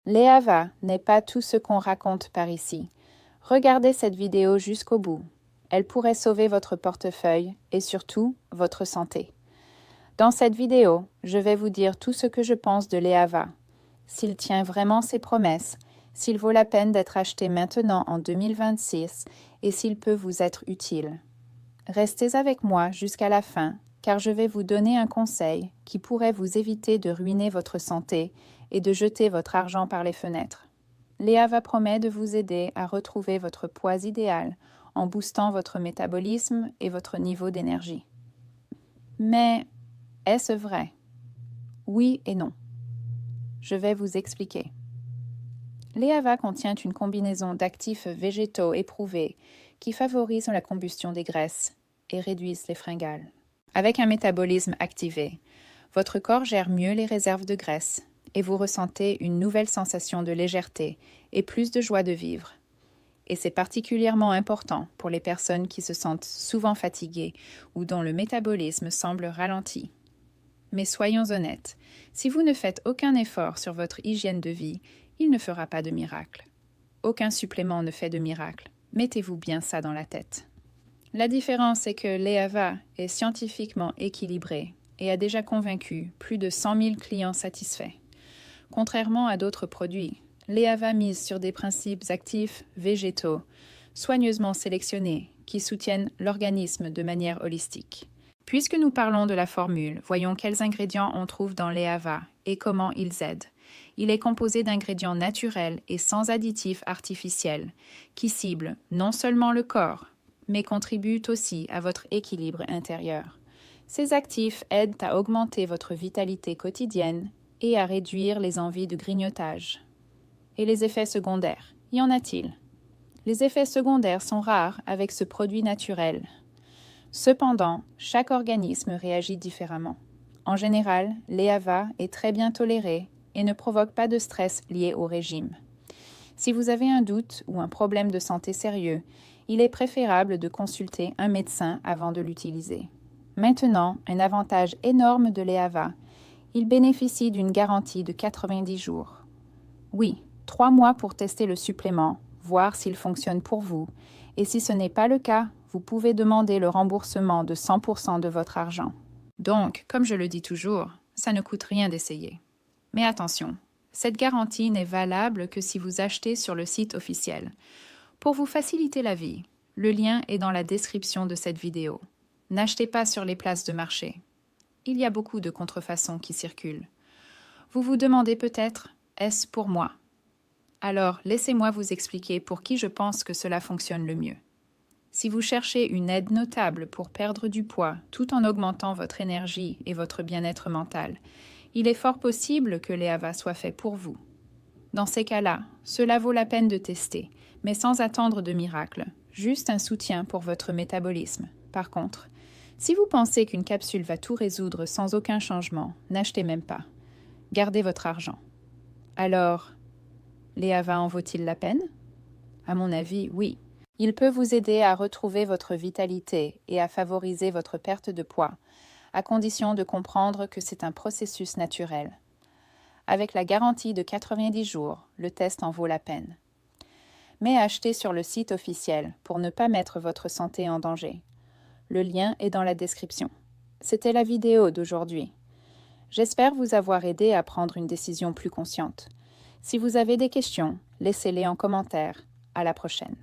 L'EAVA n'est pas tout ce qu'on raconte par ici. Regardez cette vidéo jusqu'au bout. Elle pourrait sauver votre portefeuille et surtout votre santé. Dans cette vidéo, je vais vous dire tout ce que je pense de l'EAVA, s'il tient vraiment ses promesses, s'il vaut la peine d'être acheté maintenant en 2026 et s'il peut vous être utile. Restez avec moi jusqu'à la fin, car je vais vous donner un conseil qui pourrait vous éviter de ruiner votre santé et de jeter votre argent par les fenêtres. L'EAVA promet de vous aider à retrouver votre poids idéal en boostant votre métabolisme et votre niveau d'énergie. Mais est-ce vrai? Oui et non. Je vais vous expliquer. L'EAVA contient une combinaison d'actifs végétaux éprouvés qui favorisent la combustion des graisses et réduisent les fringales. Avec un métabolisme activé, votre corps gère mieux les réserves de graisse et vous ressentez une nouvelle sensation de légèreté et plus de joie de vivre. Et c'est particulièrement important pour les personnes qui se sentent souvent fatiguées ou dont le métabolisme semble ralenti. Mais soyons honnêtes, si vous ne faites aucun effort sur votre hygiène de vie, il ne fera pas de miracle. Aucun supplément ne fait de miracle. Mettez-vous bien ça dans la tête. La différence est que l'EAVA est scientifiquement équilibré et a déjà convaincu plus de 100 000 clients satisfaits. Contrairement à d'autres produits, l'EAVA mise sur des principes actifs végétaux, soigneusement sélectionnés, qui soutiennent l'organisme de manière holistique. Puisque nous parlons de la formule, voyons quels ingrédients on trouve dans l'EAVA et comment ils aident. Il est composé d'ingrédients naturels et sans additifs artificiels, qui ciblent non seulement le corps, mais contribuent aussi à votre équilibre intérieur. Ces actifs aident à augmenter votre vitalité quotidienne et à réduire les envies de grignotage. Et les effets secondaires, y en a-t-il? Les effets secondaires sont rares avec ce produit naturel. Cependant, chaque organisme réagit différemment. En général, l'EAVA est très bien toléré et ne provoque pas de stress lié au régime. Si vous avez un doute ou un problème de santé sérieux, il est préférable de consulter un médecin avant de l'utiliser. Maintenant, un avantage énorme de l'EAVA, il bénéficie d'une garantie de 90 jours. Oui, 3 mois pour tester le supplément, voir s'il fonctionne pour vous, et si ce n'est pas le cas, vous pouvez demander le remboursement de 100% de votre argent. Donc, comme je le dis toujours, ça ne coûte rien d'essayer. Mais attention, cette garantie n'est valable que si vous achetez sur le site officiel. Pour vous faciliter la vie, le lien est dans la description de cette vidéo. N'achetez pas sur les places de marché. Il y a beaucoup de contrefaçons qui circulent. Vous vous demandez peut-être, est-ce pour moi? Alors, laissez-moi vous expliquer pour qui je pense que cela fonctionne le mieux. Si vous cherchez une aide notable pour perdre du poids tout en augmentant votre énergie et votre bien-être mental, il est fort possible que l'EAVA soit fait pour vous. Dans ces cas-là, cela vaut la peine de tester, mais sans attendre de miracle, juste un soutien pour votre métabolisme. Par contre, si vous pensez qu'une capsule va tout résoudre sans aucun changement, n'achetez même pas. Gardez votre argent. Alors, l'EAVA en vaut-il la peine? À mon avis, oui. Il peut vous aider à retrouver votre vitalité et à favoriser votre perte de poids, à condition de comprendre que c'est un processus naturel. Avec la garantie de 90 jours, le test en vaut la peine. Mais achetez sur le site officiel pour ne pas mettre votre santé en danger. Le lien est dans la description. C'était la vidéo d'aujourd'hui. J'espère vous avoir aidé à prendre une décision plus consciente. Si vous avez des questions, laissez-les en commentaire. À la prochaine.